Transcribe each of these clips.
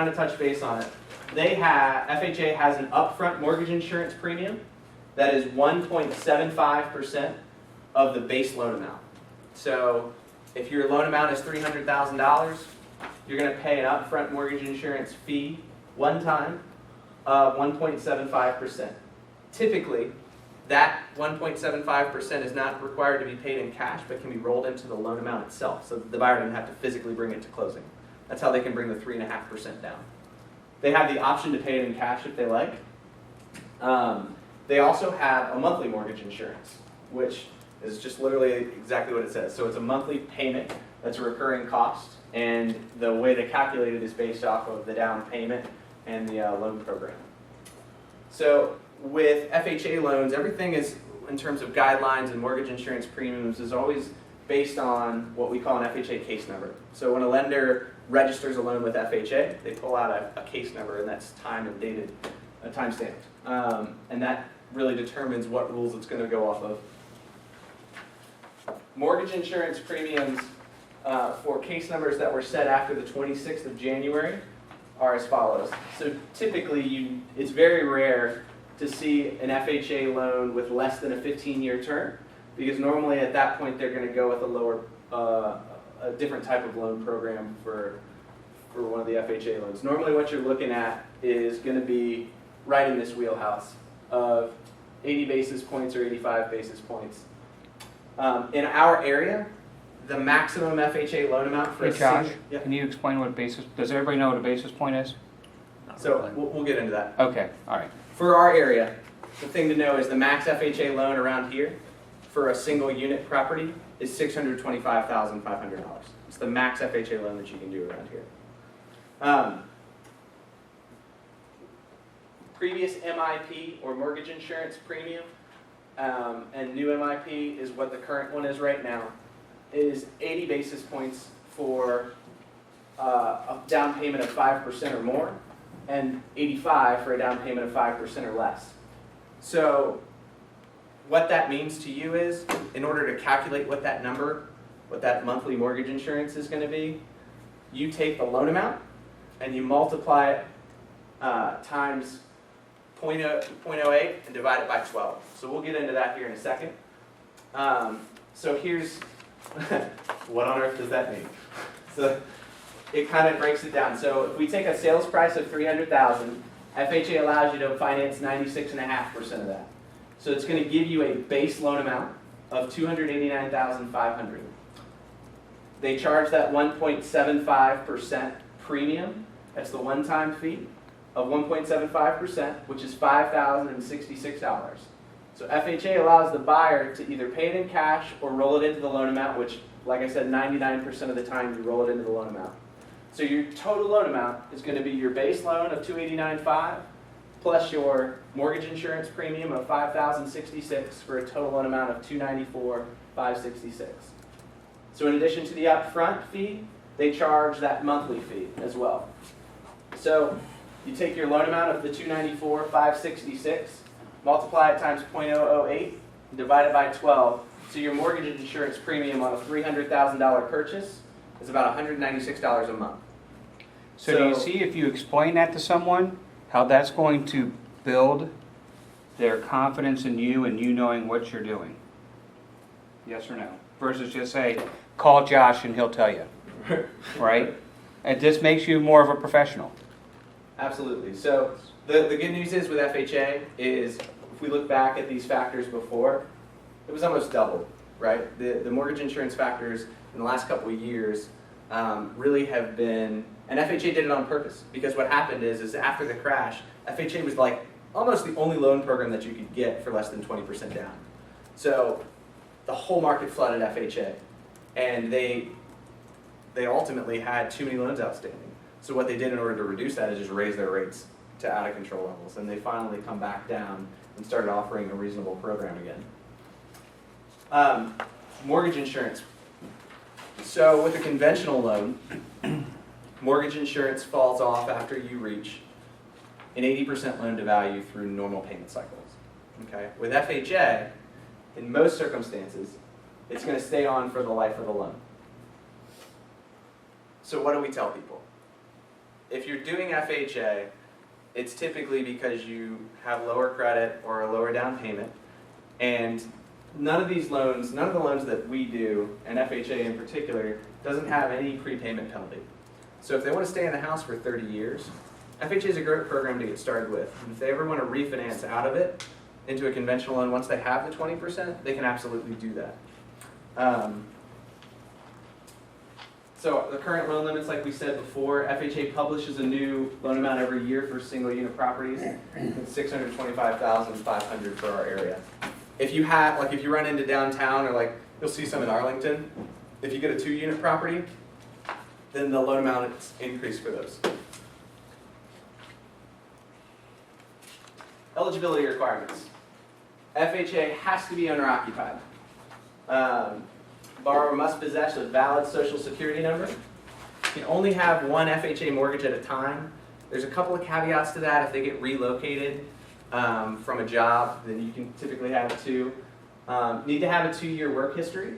kind of touch base on it. FHA has an upfront mortgage insurance premium that is 1.75% of the base loan amount. So if your loan amount is $300,000, you're going to pay an upfront mortgage insurance fee one time of 1.75%. Typically, that 1.75% is not required to be paid in cash, but can be rolled into the loan amount itself, so the buyer doesn't have to physically bring it to closing. That's how they can bring the 3.5% down. They have the option to pay it in cash if they like. They also have a monthly mortgage insurance, which is just literally exactly what it says. So it's a monthly payment that's a recurring cost, and the way they calculate it is based off of the down payment and the loan program. So with FHA loans, everything is, in terms of guidelines and mortgage insurance premiums, is always based on what we call an FHA case number. So when a lender registers a loan with FHA, they pull out a case number, and that's time and dated, time stamped. And that really determines what rules it's going to go off of. Mortgage insurance premiums for case numbers that were set after the 26th of January are as follows. So typically, it's very rare to see an FHA loan with less than a 15-year term, because normally at that point they're going to go with a different type of loan program for one of the FHA loans. Normally what you're looking at is going to be right in this wheelhouse of 80 basis points or 85 basis points. In our area, the maximum FHA loan amount for Hey Josh, yeah. Can you explain what basis, does everybody know what a basis point is? So we'll get into that. Okay, all right. For our area, the thing to know is the max FHA loan around here for a single unit property is $625,500. It's the max FHA loan that you can do around here. Previous MIP or mortgage insurance premium and new MIP is what the current one is right now, is 80 basis points for a down payment of 5% or more, and 85 for a down payment of 5% or less. So what that means to you is, in order to calculate what that number, what that monthly mortgage insurance is going to be, you take the loan amount and you multiply it times 0.08 and divide it by 12. So we'll get into that here in a second. So here's, what on earth does that mean? So it kind of breaks it down. So if we take a sales price of $300,000, FHA allows you to finance 96.5% of that. So it's going to give you a base loan amount of $289,500. They charge that 1.75% premium. That's the one-time fee of 1.75%, which is $5,066. So FHA allows the buyer to either pay it in cash or roll it into the loan amount, which, like I said, 99% of the time you roll it into the loan amount. So your total loan amount is going to be your base loan of $289,500 plus your mortgage insurance premium of $5,066 for a total loan amount of $294,566. So in addition to the upfront fee, they charge that monthly fee as well. So you take your loan amount of the $294,566, multiply it times 0.008, and divide it by 12. So your mortgage insurance premium on a $300,000 purchase is about $196 a month. So do you see, if you explain that to someone, how that's going to build their confidence in you and you knowing what you're doing? Yes or no? Versus just say, call Josh and he'll tell you. Right? And this makes you more of a professional. Absolutely. So the good news is with FHA is, if we look back at these factors before, it was almost doubled, right? The mortgage insurance factors in the last couple of years really have been, and FHA did it on purpose, because what happened is after the crash, FHA was like almost the only loan program that you could get for less than 20% down. So the whole market flooded FHA, and they ultimately had too many loans outstanding. So what they did in order to reduce that is just raise their rates to out of control levels, and they finally come back down and started offering a reasonable program again. Mortgage insurance. So with a conventional loan, mortgage insurance falls off after you reach an 80% loan to value through normal payment cycles. Okay? With FHA, in most circumstances, it's going to stay on for the life of the loan. So what do we tell people? if you're doing FHA, it's typically because you have lower credit or a lower down payment, and none of the loans that we do, and FHA in particular, doesn't have any prepayment penalty. So if they want to stay in the house for 30 years, FHA is a great program to get started with. And if they ever want to refinance out of it into a conventional loan, once they have the 20%, they can absolutely do that. So the current loan limits, like we said before, FHA publishes a new loan amount every year for single unit properties. It's $625,500 for our area. If you have, like if you run into downtown, or like you'll see some in Arlington, if you get a 2-unit property, then the loan amount is increased for those. Eligibility requirements. FHA has to be owner occupied. Borrower must possess a valid social security number. You can only have one FHA mortgage at a time. There's a couple of caveats to that. If they get relocated from a job, then you can typically have 2. Need to have a 2-year work history.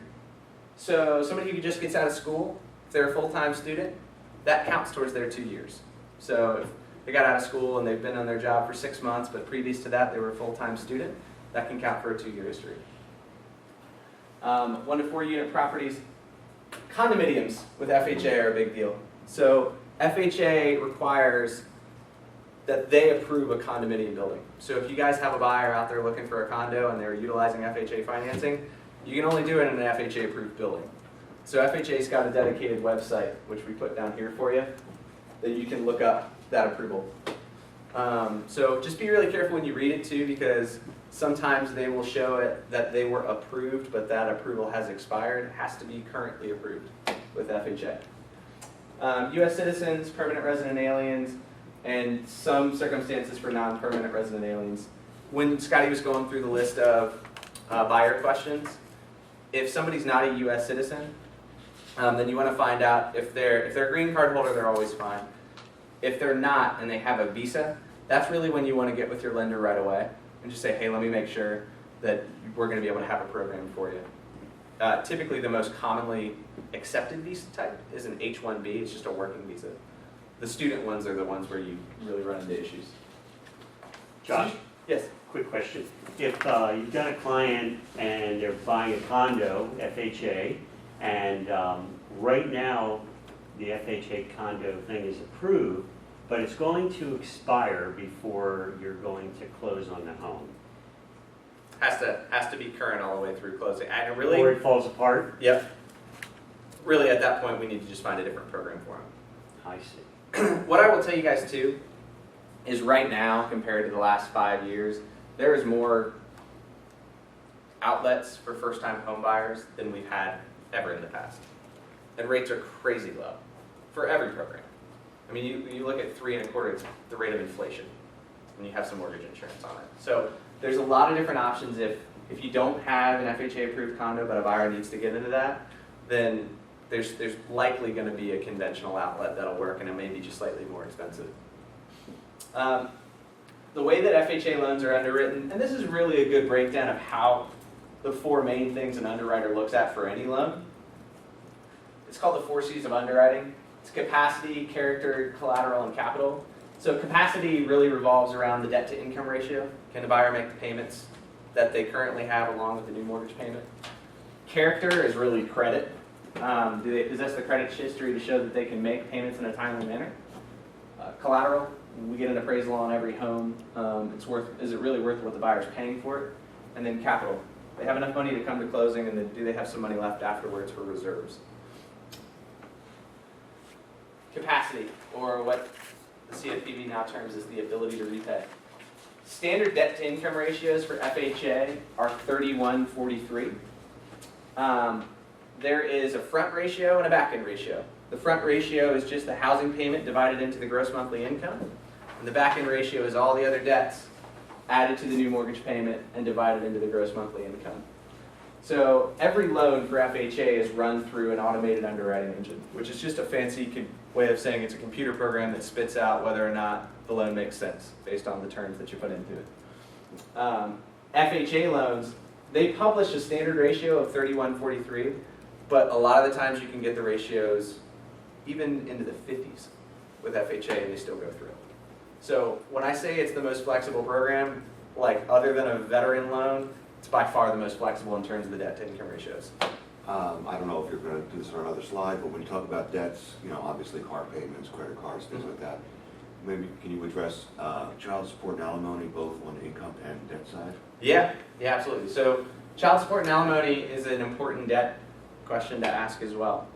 So somebody who just gets out of school, if they're a full-time student, that counts towards their 2 years. So if they got out of school and they've been on their job for 6 months, but previous to that they were a full-time student, that can count for a 2-year history. 1 to 4 unit properties. Condominiums with FHA are a big deal. So FHA requires that they approve a condominium building. So if you guys have a buyer out there looking for a condo and they're utilizing FHA financing, you can only do it in an FHA approved building. So FHA's got a dedicated website, which we put down here for you, that you can look up that approval. So just be really careful when you read it too, because sometimes they will show it that they were approved, but that approval has expired. It has to be currently approved with FHA. U.S. citizens, permanent resident aliens, and some circumstances for non-permanent resident aliens. When Scotty was going through the list of buyer questions, if somebody's not a U.S. citizen, then you want to find out if they're a green card holder, they're always fine. If they're not and they have a visa, that's really when you want to get with your lender right away and just say, hey, let me make sure that we're going to be able to have a program for you. Typically, the most commonly accepted visa type is an H-1B. It's just a working visa. The student ones are the ones where you really run into issues. Josh? Yes? Quick question. If you've got a client and they're buying a condo, FHA, and right now the FHA condo thing is approved, but it's going to expire before you're going to close on the home. Has to be current all the way through closing. And Or really, it falls apart? yep. Really, at that point, we need to just find a different program for them. I see. What I will tell you guys too is right now, compared to the last 5 years, there is more outlets for first-time home buyers than we've had ever in the past. And rates are crazy low for every program. I mean, you look at 3 1/4, it's the rate of inflation when you have some mortgage insurance on it. So there's a lot of different options. If you don't have an FHA approved condo, but a buyer needs to get into that, then there's likely going to be a conventional outlet that'll work, and it may be just slightly more expensive. The way that FHA loans are underwritten, and this is really a good breakdown of how the 4 main things an underwriter looks at for any loan. It's called the 4 C's of underwriting. It's capacity, character, collateral, and capital. So capacity really revolves around the debt to income ratio. Can the buyer make the payments that they currently have along with the new mortgage payment? Character is really credit. Do they possess the credit history to show that they can make payments in a timely manner? Collateral, we get an appraisal on every home. Is it really worth what the buyer's paying for it? And then capital. They have enough money to come to closing, and then do they have some money left afterwards for reserves? Capacity, or what the CFPB now terms as the ability to repay. Standard debt to income ratios for FHA are 31-43. There is a front ratio and a back end ratio. The front ratio is just the housing payment divided into the gross monthly income, and the back end ratio is all the other debts added to the new mortgage payment and divided into the gross monthly income. So every loan for FHA is run through an automated underwriting engine, which is just a fancy way of saying it's a computer program that spits out whether or not the loan makes sense based on the terms that you put into it. FHA loans, they publish a standard ratio of 31-43, but a lot of the times you can get the ratios even into the 50s with FHA and they still go through. So when I say it's the most flexible program, like other than a veteran loan, it's by far the most flexible in terms of the debt to income ratios. I don't know if you're going to do this on another slide, but when you talk about debts, obviously car payments, credit cards, things like that, maybe can you address child support and alimony both on the income and debt side? Yeah, absolutely. So child support and alimony is an important debt question to ask as well.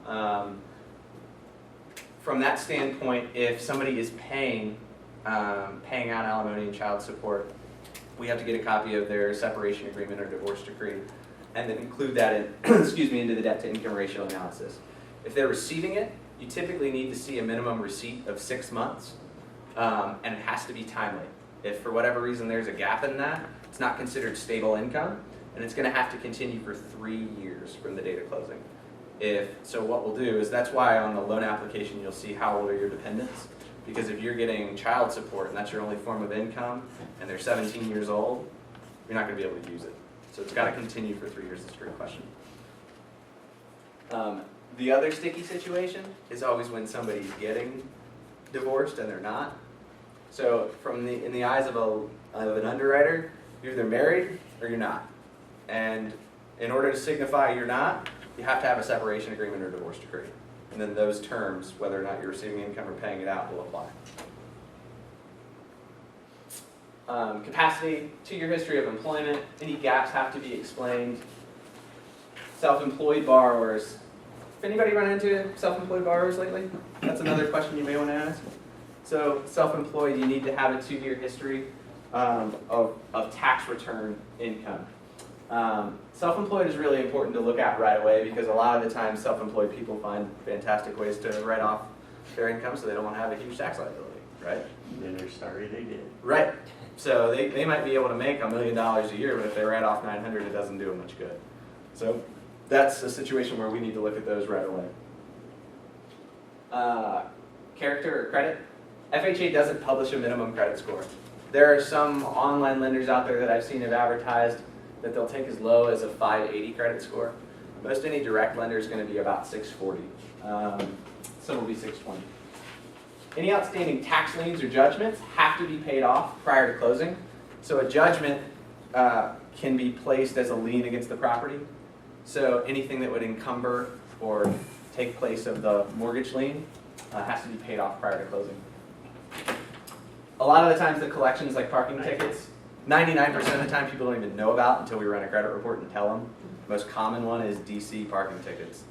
From that standpoint, if somebody is paying out alimony and child support, we have to get a copy of their separation agreement or divorce decree and then include that in, into the debt to income ratio analysis. If they're receiving it, you typically need to see a minimum receipt of 6 months, and it has to be timely. If for whatever reason there's a gap in that, it's not considered stable income, and it's going to have to continue for 3 years from the date of closing. So what we'll do is, that's why on the loan application you'll see how old are your dependents, because if you're getting child support and that's your only form of income, and they're 17 years old, you're not going to be able to use it. So it's got to continue for 3 years. That's a great question. The other sticky situation is always when somebody's getting divorced and they're not. So in the eyes of an underwriter, you're either married or you're not. And in order to signify you're not, you have to have a separation agreement or divorce decree. And then those terms, whether or not you're receiving income or paying it out, will apply. Capacity, 2-year history of employment. Any gaps have to be explained. Self-employed borrowers. Anybody run into self-employed borrowers lately? That's another question you may want to ask. So self-employed, you need to have a 2-year history of tax return income. Self-employed is really important to look at right away, because a lot of the time self-employed people find fantastic ways to write off their income so they don't want to have a huge tax liability, right? And then they're sorry they did. Right. So they might be able to make $1 million a year, but if they write off 900, it doesn't do them much good. So that's a situation where we need to look at those right away. Character or credit. FHA doesn't publish a minimum credit score. There are some online lenders out there that I've seen have advertised that they'll take as low as a 580 credit score. Most any direct lender is going to be about 640. Some will be 620. Any outstanding tax liens or judgments have to be paid off prior to closing. So a judgment can be placed as a lien against the property. So anything that would encumber or take place of the mortgage lien has to be paid off prior to closing. A lot of the times the collections, like parking tickets, 99% of the time people don't even know about until we run a credit report and tell them. The most common one is DC parking tickets,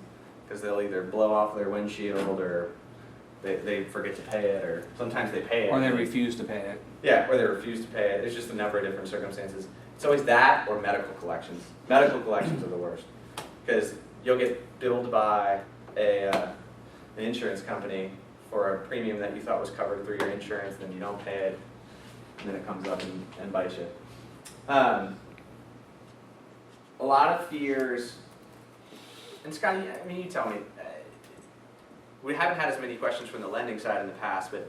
because they'll either blow off their windshield, or they forget to pay it, or sometimes they pay it. Or they refuse to pay it. Yeah, or they refuse to pay it. There's just a number of different circumstances. It's always that or medical collections. Medical collections are the worst, because you'll get billed by an insurance company for a premium that you thought was covered through your insurance, and then you don't pay it, and then it comes up and bites you. A lot of fears, and Scott, I mean, you tell me, we haven't had as many questions from the lending side in the past, but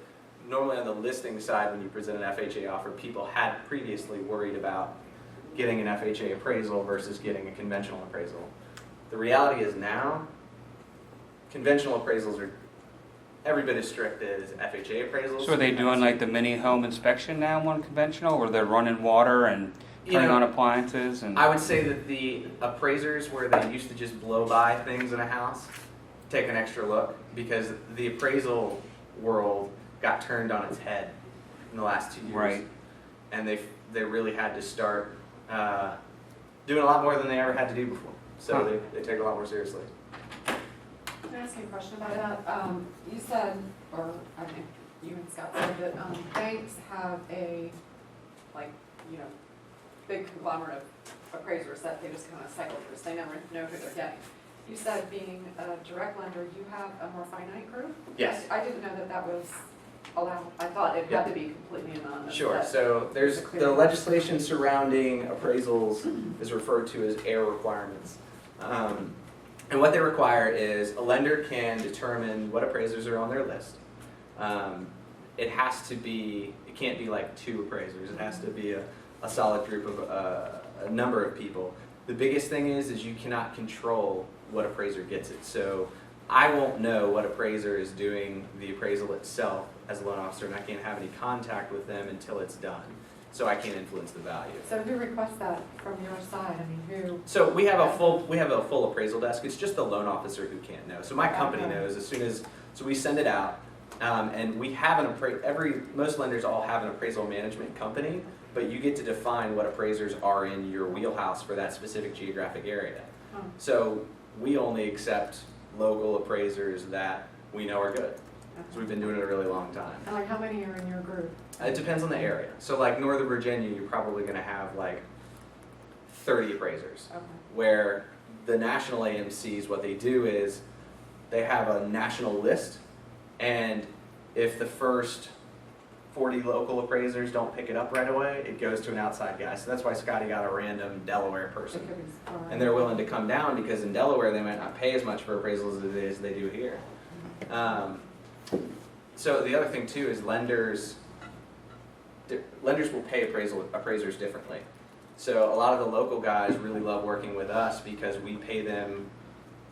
normally on the listing side, when you present an FHA offer, people had previously worried about getting an FHA appraisal versus getting a conventional appraisal. The reality is now, conventional appraisals are every bit as strict as FHA appraisals. So are they doing like the mini home inspection now on conventional, where they're running water and turning on appliances? And I would say that the appraisers, where they used to just blow by things in a house, take an extra look, because the appraisal world got turned on its head in the last 2 years. Right. And they really had to start doing a lot more than they ever had to do before. So they take it a lot more seriously. Can I ask you a question about that? You said, or I think you and Scott said that banks have a, big conglomerate of appraisers that they just kind of cycle through, so they never know who they're getting. You said being a direct lender, you have a more finite group? Yes. I didn't know that was allowed. I thought it had to be completely anonymous. Sure. So there's the legislation surrounding appraisals is referred to as AIR requirements. And what they require is a lender can determine what appraisers are on their list. It has to be, it can't be like 2 appraisers. It has to be a solid group of a number of people. The biggest thing is you cannot control what appraiser gets it. So I won't know what appraiser is doing the appraisal itself as a loan officer, and I can't have any contact with them until it's done. So I can't influence the value. So who requests that from your side? I mean, who? So we have a full appraisal desk. It's just the loan officer who can't know. So my company Okay. knows as soon as, so we send it out, and we have most lenders all have an appraisal management company, but you get to define what appraisers are in your wheelhouse for that specific geographic area. Oh, So we only accept local appraisers that we know are good. okay. So we've been doing it a really long time. And like, how many are in your group? It depends on the area. So like Northern Virginia, you're probably gonna have like 30 appraisers. Okay. Where the national AMCs, what they do is they have a national list, and if the first 40 local appraisers don't pick it up right away, it goes to an outside guy. So that's why Scotty got a random Delaware person. It could be all right. And they're willing to come down because in Delaware they might not pay as much for appraisals as they do here. So the other thing too is lenders will pay appraisers differently. So a lot of the local guys really love working with us because we pay them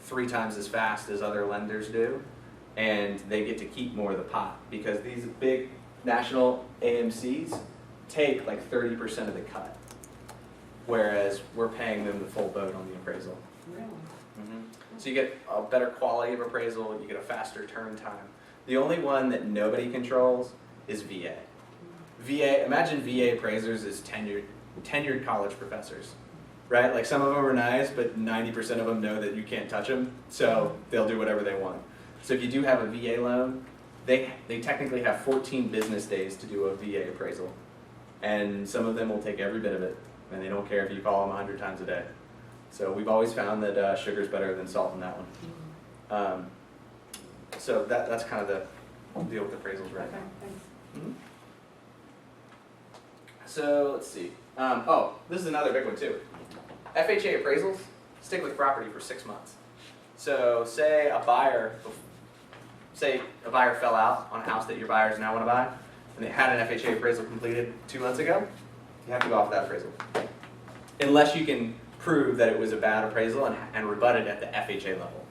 3 times as fast as other lenders do, and they get to keep more of the pot because these big national AMCs take like 30% of the cut, whereas we're paying them the full boat on the appraisal. Really? So you get a better quality of appraisal, you get a faster turn time. The only one that nobody controls is VA. Imagine VA appraisers as tenured college professors, right? Like some of them are nice, but 90% of them know that you can't touch them, so they'll do whatever they want. So if you do have a VA loan, they technically have 14 business days to do a VA appraisal. And some of them will take every bit of it, and they don't care if you call them 100 times a day. So we've always found that sugar's better than salt in that one. So that's kind of the deal with appraisals right Okay, now. thanks. So let's see. This is another big one too. FHA appraisals stick with property for 6 months. So say a buyer fell out on a house that your buyers now want to buy, and they had an FHA appraisal completed 2 months ago, you have to go off that appraisal. Unless you can prove that it was a bad appraisal and rebut it at the FHA level.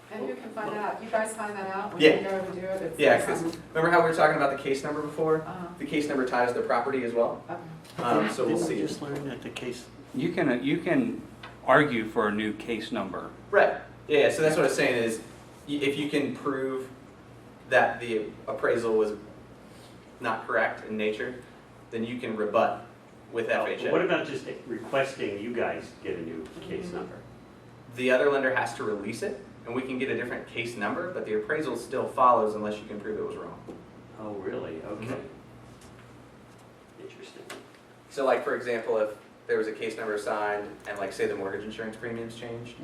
And who can find that out? You guys find that out when Yeah. you go to do it? It's Yeah, like 'cause some- remember how we were talking about the case number before? Uh-huh. The case number ties the property as well. Okay. So we'll Didn't we see. just learn that the case, You can argue for a new case number. Right. Yeah, so that's what I was saying is, if you can prove that the appraisal was not correct in nature, then you can rebut with FHA. what about just requesting you guys get a new case number? The other lender has to release it, and we can get a different case number, but the appraisal still follows unless you can prove it was wrong. Oh, really? Okay. Mhm. Interesting. So like, for example, if there was a case number assigned, and like, say the mortgage insurance premiums changed,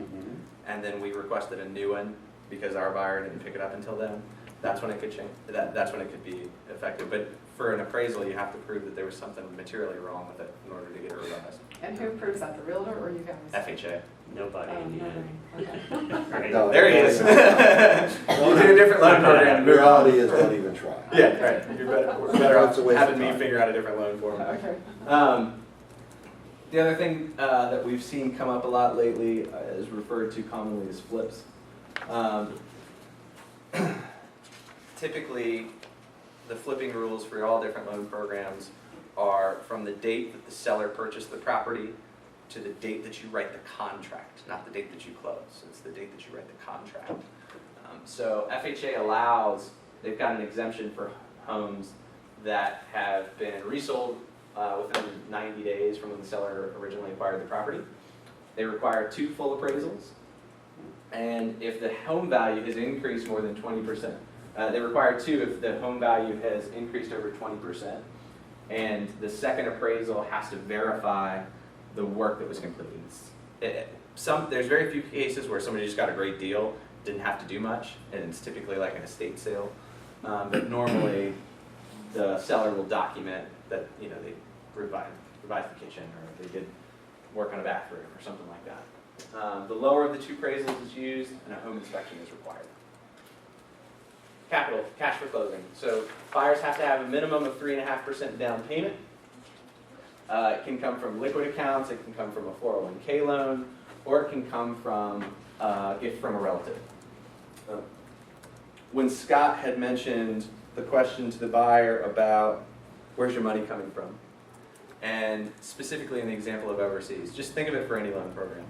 and then we requested a new one because our buyer didn't pick it up until then, that's when it could change, that's when it could be effective. But for an appraisal, you have to prove that there was something materially wrong with it in order to get it revised. And who proves that, the realtor or you guys? FHA. Nobody Oh, in the end. nobody. Okay. Right? No, There he is. You do a different loan program. The reality is don't even try. Yeah, right. You're better, we're better off That's a waste of having me time. figure out a different loan for him. Okay. The other thing that we've seen come up a lot lately is referred to commonly as flips. Typically, the flipping rules for all different loan programs are from the date that the seller purchased the property to the date that you write the contract, not the date that you close. It's the date that you write the contract. So FHA allows, they've got an exemption for homes that have been resold within 90 days from when the seller originally acquired the property. They require 2 full appraisals, and if the home value has increased more than 20%, they require 2 if the home value has increased over 20%, and the second appraisal has to verify the work that was completed. There's very few cases where somebody just got a great deal, didn't have to do much, and it's typically like an estate sale. But normally, the seller will document that they revised the kitchen, or they did work on a bathroom, or something like that. The lower of the 2 appraisals is used, and a home inspection is required. Capital, cash for closing. So buyers have to have a minimum of 3.5% down payment. It can come from liquid accounts, it can come from a 401k loan, or it can come from gift from a relative. When Scott had mentioned the question to the buyer about where's your money coming from, and specifically in the example of overseas, just think of it for any loan program.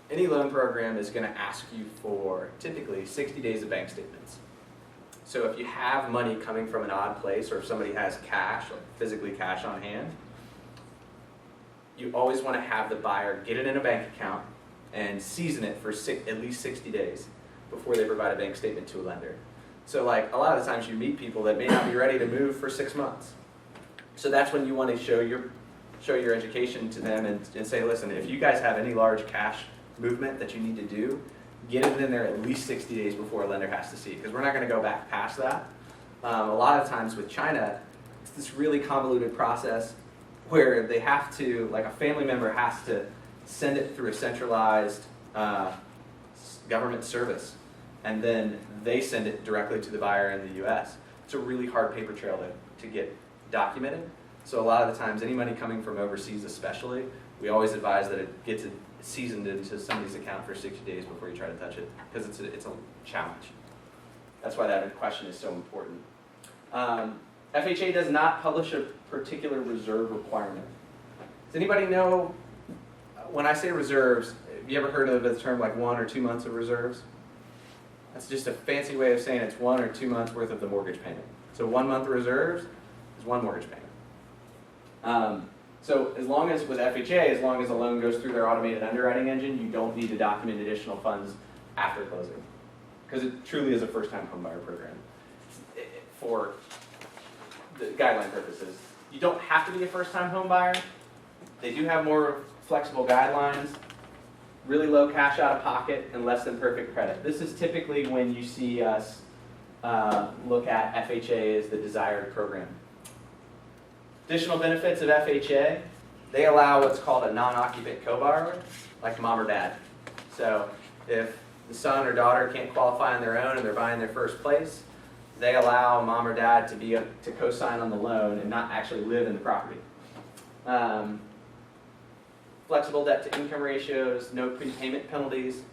Any loan program is going to ask you for typically 60 days of bank statements. So if you have money coming from an odd place, or if somebody has cash, like physically cash on hand, you always want to have the buyer get it in a bank account and season it for at least 60 days before they provide a bank statement to a lender. So like a lot of the times you meet people that may not be ready to move for 6 months. So that's when you want to show your education to them and say, listen, if you guys have any large cash movement that you need to do, get it in there at least 60 days before a lender has to see, because we're not going to go back past that. A lot of times with China, it's this really convoluted process where they have to, like a family member has to send it through a centralized government service, and then they send it directly to the buyer in the US. It's a really hard paper trail to get documented. So a lot of the times, any money coming from overseas especially, we always advise that it gets seasoned into somebody's account for 60 days before you try to touch it, because it's a challenge. That's why that question is so important. FHA does not publish a particular reserve requirement. Does anybody know, when I say reserves, have you ever heard of the term like 1 or 2 months of reserves? That's just a fancy way of saying it's 1 or 2 months worth of the mortgage payment. So 1 month reserves is 1 mortgage payment. So as long as with FHA, as long as a loan goes through their automated underwriting engine, you don't need to document additional funds after closing, because it truly is a first-time homebuyer program for the guideline purposes. You don't have to be a first-time homebuyer. They do have more flexible guidelines, really low cash out of pocket, and less than perfect credit. This is typically when you see us look at FHA as the desired program. Additional benefits of FHA, they allow what's called a non-occupant co-borrower, like mom or dad. So if the son or daughter can't qualify on their own and they're buying their first place, they allow mom or dad to co-sign on the loan and not actually live in the property. Flexible debt to income ratios, no prepayment penalties.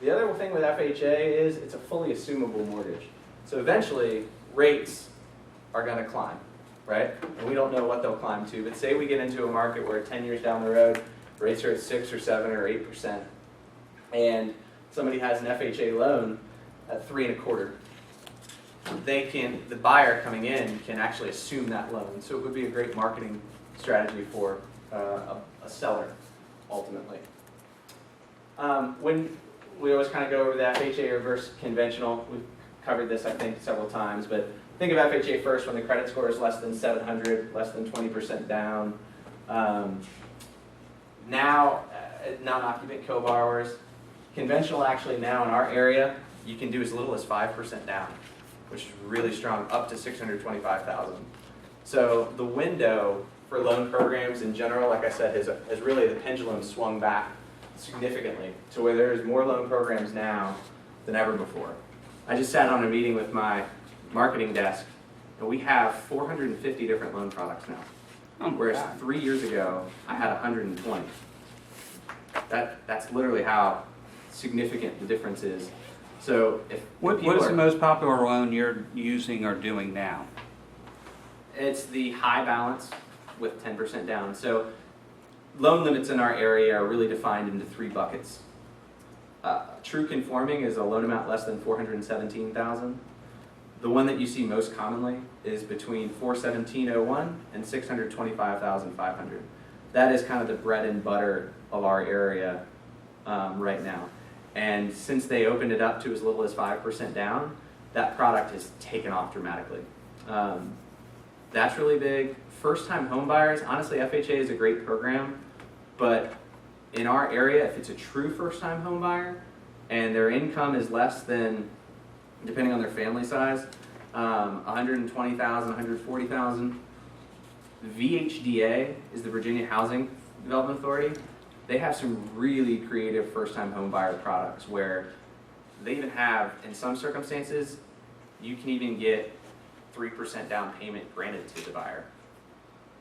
The other thing with FHA is it's a fully assumable mortgage. So eventually rates are going to climb, right? And we don't know what they'll climb to, but say we get into a market where 10 years down the road, rates are at 6 or 7 or 8%, and somebody has an FHA loan at 3 1/4. The buyer coming in can actually assume that loan. So it would be a great marketing strategy for a seller, ultimately. When we always kind of go over the FHA reverse conventional, we've covered this, I think, several times, but think of FHA first when the credit score is less than 700, less than 20% down. Now, non-occupant co-borrowers, conventional actually now in our area, you can do as little as 5% down, which is really strong, up to $625,000. So the window for loan programs in general, like I said, has really, the pendulum swung back significantly to where there's more loan programs now than ever before. I just sat on a meeting with my marketing desk, and we have 450 different loan products now. Whereas 3 years ago, I had 120. That's literally how significant the difference is. So what is the most popular loan you're using or doing now? It's the high balance with 10% down. So loan limits in our area are really defined into 3 buckets. True conforming is a loan amount less than $417,000. The one that you see most commonly is between $417,01 and $625,500. That is kind of the bread and butter of our area right now. And since they opened it up to as little as 5% down, that product has taken off dramatically. That's really big. First-time home buyers, honestly, FHA is a great program, but in our area, if it's a true first-time home buyer and their income is less than, depending on their family size, $120,000, $140,000, VHDA is the Virginia Housing Development Authority. They have some really creative first-time home buyer products where they even have, in some circumstances, you can even get 3% down payment granted to the buyer.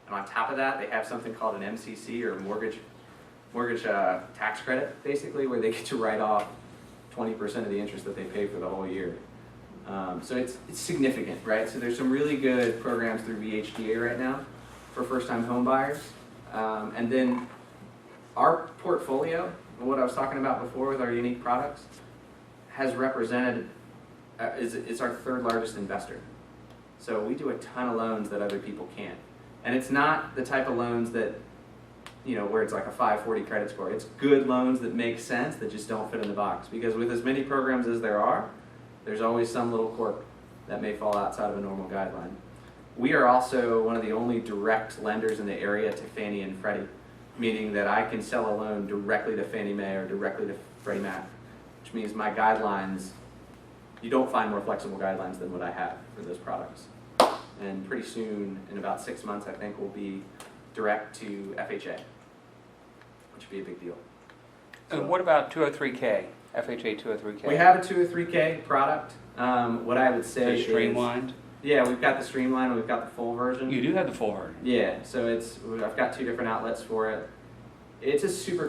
And on top of that, they have something called an MCC, or mortgage mortgage tax credit, basically, where they get to write off 20% of the interest that they pay for the whole year. So it's significant, right? So there's some really good programs through VHDA right now for first-time home buyers. And then our portfolio, what I was talking about before with our unique products, has represented, is our third largest investor. So we do a ton of loans that other people can't. And it's not the type of loans that, you know, where it's like a 540 credit score. It's good loans that make sense that just don't fit in the box. Because with as many programs as there are, there's always some little quirk that may fall outside of a normal guideline. We are also one of the only direct lenders in the area to Fannie and Freddie, meaning that I can sell a loan directly to Fannie Mae or directly to Freddie Mac, which means my guidelines, you don't find more flexible guidelines than what I have for those products. And pretty soon, in about 6 months, I think we'll be direct to FHA, which would be a big deal. And what about 203K, FHA 203K? We have a 203K product. What I would say Is it streamlined? Yeah, we've got the streamlined, we've got the full version. You do have the full version. Yeah, so I've got 2 different outlets for it. It's a super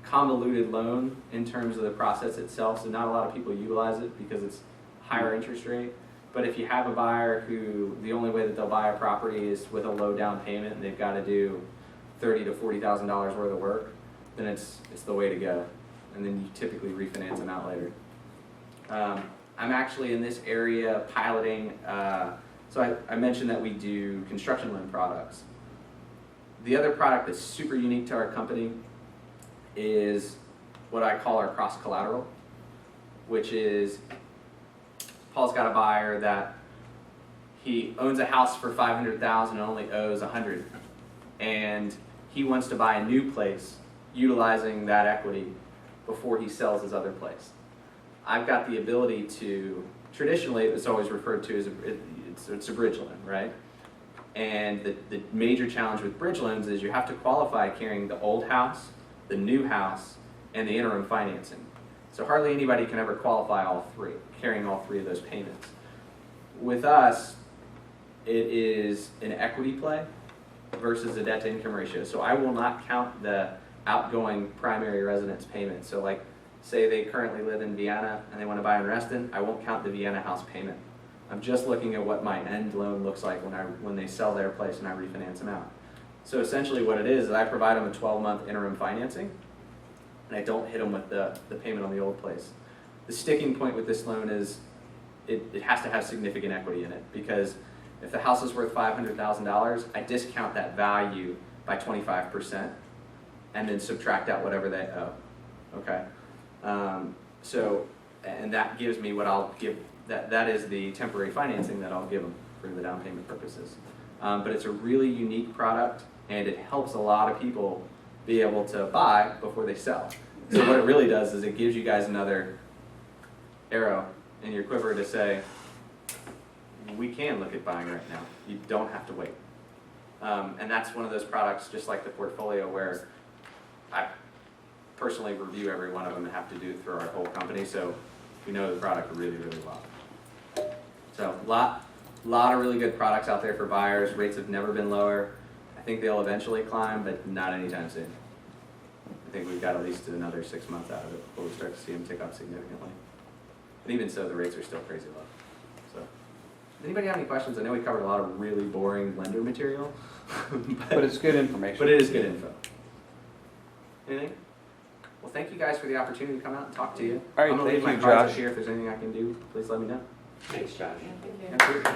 convoluted loan in terms of the process itself, so not a lot of people utilize it because it's higher interest rate. But if you have a buyer who the only way that they'll buy a property is with a low down payment and they've got to do $30,000 to $40,000 worth of work, then it's the way to go. And then you typically refinance them out later. I'm actually in this area piloting, so I mentioned that we do construction loan products. The other product that's super unique to our company is what I call our cross collateral, which is Paul's got a buyer that he owns a house for $500,000 and only owes $100,000, and he wants to buy a new place utilizing that equity before he sells his other place. I've got the ability to, traditionally it's always referred to as it's a bridge loan, right? And the major challenge with bridge loans is you have to qualify carrying the old house, the new house, and the interim financing. So hardly anybody can ever qualify all 3, carrying all 3 of those payments. With us, it is an equity play versus a debt to income ratio. So I will not count the outgoing primary residence payment. So like, say they currently live in Vienna and they want to buy in Reston, I won't count the Vienna house payment. I'm just looking at what my end loan looks like when they sell their place and I refinance them out. So essentially what it is I provide them a 12-month interim financing, and I don't hit them with the payment on the old place. The sticking point with this loan is it has to have significant equity in it, because if the house is worth $500,000, I discount that value by 25% and then subtract out whatever they owe. Okay? And that gives me what I'll give, that is the temporary financing that I'll give them for the down payment purposes. But it's a really unique product, and it helps a lot of people be able to buy before they sell. So what it really does is it gives you guys another arrow in your quiver to say, we can look at buying right now. You don't have to wait. And that's one of those products, just like the portfolio, where I personally review every one of them and have to do it through our whole company, so we know the product really, really well. So a lot of really good products out there for buyers. Rates have never been lower. I think they'll eventually climb, but not anytime soon. I think we've got at least another 6 months out of it before we start to see them tick up significantly. And even so, the rates are still crazy low. So, anybody have any questions? I know we covered a lot of really boring lender material. But it's good information. But it is good info. Anything? Well, thank you guys for the opportunity to come out and talk to you. All right, I'm going to leave thank my you, cards Josh. up here. If there's anything I can do, please let me know. Thanks, Josh. Thank you. Absolutely.